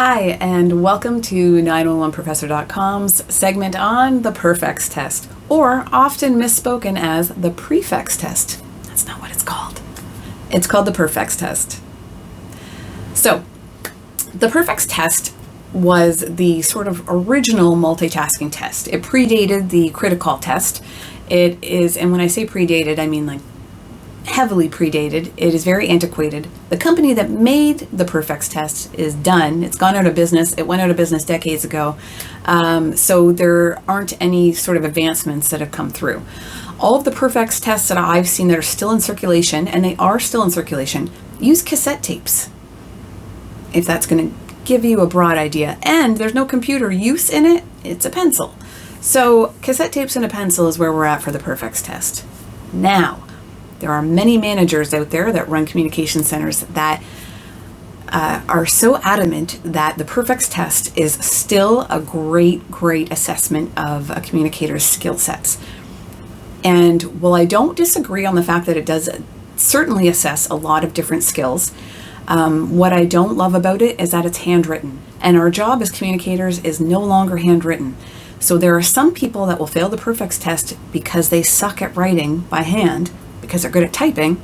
Hi, and welcome to 911professor.com's segment on the Perfex test, or often misspoken as the Prefex test. That's not what it's called. It's called the Perfex test. So, the Perfex test was the sort of original multitasking test. It predated the critical test. It is, and when I say predated, I mean like heavily predated. It is very antiquated. The company that made the Perfex test is done. It's gone out of business. It went out of business decades ago. So there aren't any sort of advancements that have come through. All of the Perfex tests that I've seen that are still in circulation, and they are still in circulation, use cassette tapes. If that's going to give you a broad idea. And there's no computer use in it. It's a pencil. So cassette tapes and a pencil is where we're at for the Perfex test. Now, there are many managers out there that run communication centers that are so adamant that the Perfex test is still a great assessment of a communicator's skill sets. And while I don't disagree on the fact that it does certainly assess a lot of different skills, what I don't love about it is that it's handwritten. And our job as communicators is no longer handwritten. So there are some people that will fail the Perfex test because they suck at writing by hand, because they're good at typing,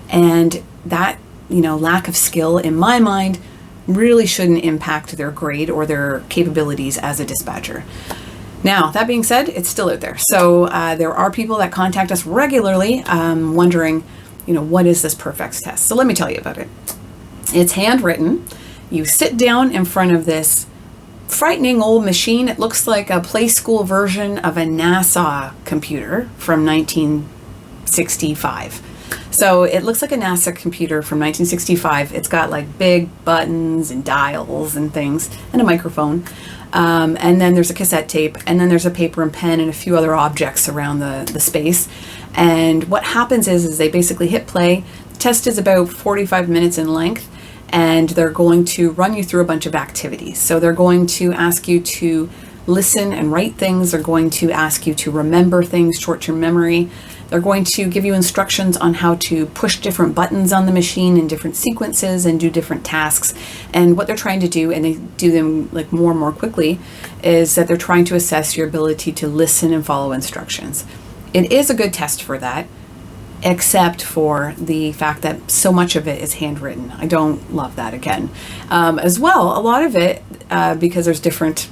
and that, lack of skill in my mind really shouldn't impact their grade or their capabilities as a dispatcher. Now, that being said, it's still out there. So there are people that contact us regularly wondering, what is this Perfex test? So let me tell you about it. It's handwritten. You sit down in front of this frightening old machine. It looks like a play school version of a NASA computer from 1965. So it looks like a NASA computer from 1965. It's got like big buttons and dials and things and a microphone. And then there's a cassette tape, and then there's a paper and pen and a few other objects around the space. And what happens is they basically hit play. The test is about 45 minutes in length, and they're going to run you through a bunch of activities. So they're going to ask you to listen and write things. They're going to ask you to remember things, short-term memory. They're going to give you instructions on how to push different buttons on the machine in different sequences and do different tasks. And what they're trying to do, and they do them like more and more quickly, is that they're trying to assess your ability to listen and follow instructions. It is a good test for that, except for the fact that so much of it is handwritten. I don't love that again. As well, a lot of it, because there's different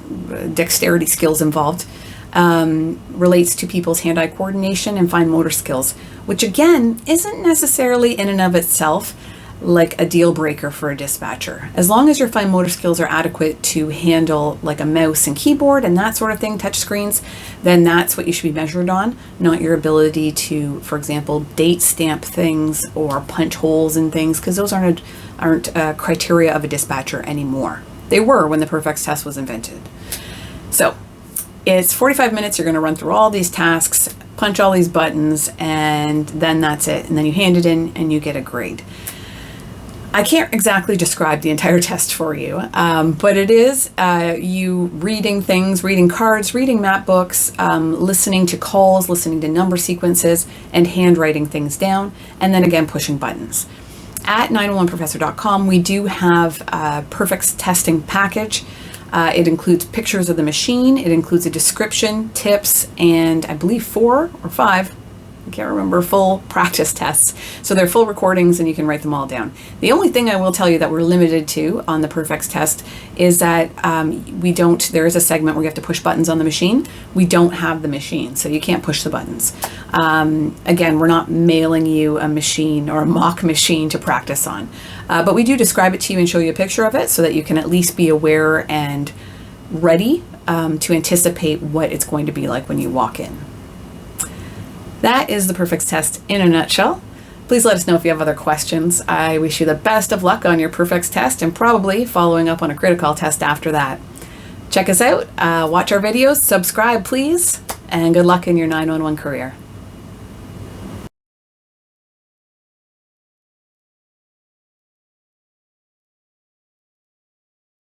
dexterity skills involved, relates to people's hand-eye coordination and fine motor skills, which again isn't necessarily in and of itself like a deal breaker for a dispatcher. As long as your fine motor skills are adequate to handle like a mouse and keyboard and that sort of thing, touch screens, then that's what you should be measured on, not your ability to, for example, date stamp things or punch holes in things, because those aren't criteria of a dispatcher anymore. They were when the Perfex test was invented. So it's 45 minutes. You're going to run through all these tasks, punch all these buttons, and then that's it. And then you hand it in and you get a grade. I can't exactly describe the entire test for you, but it is you reading things, reading cards, reading map books, listening to calls, listening to number sequences, and handwriting things down, and then again pushing buttons. At 911professor.com, we do have a Perfex testing package. It includes pictures of the machine, it includes a description, tips, and I believe 4 or 5, I can't remember, full practice tests. So they're full recordings and you can write them all down. The only thing I will tell you that we're limited to on the Perfex test is that there is a segment where you have to push buttons on the machine. We don't have the machine, so you can't push the buttons. Again, we're not mailing you a machine or a mock machine to practice on. But we do describe it to you and show you a picture of it so that you can at least be aware and ready to anticipate what it's going to be like when you walk in. That is the Perfex test in a nutshell. Please let us know if you have other questions. I wish you the best of luck on your Perfex test and probably following up on a critical test after that. Check us out, watch our videos, subscribe please, and good luck in your 911 career.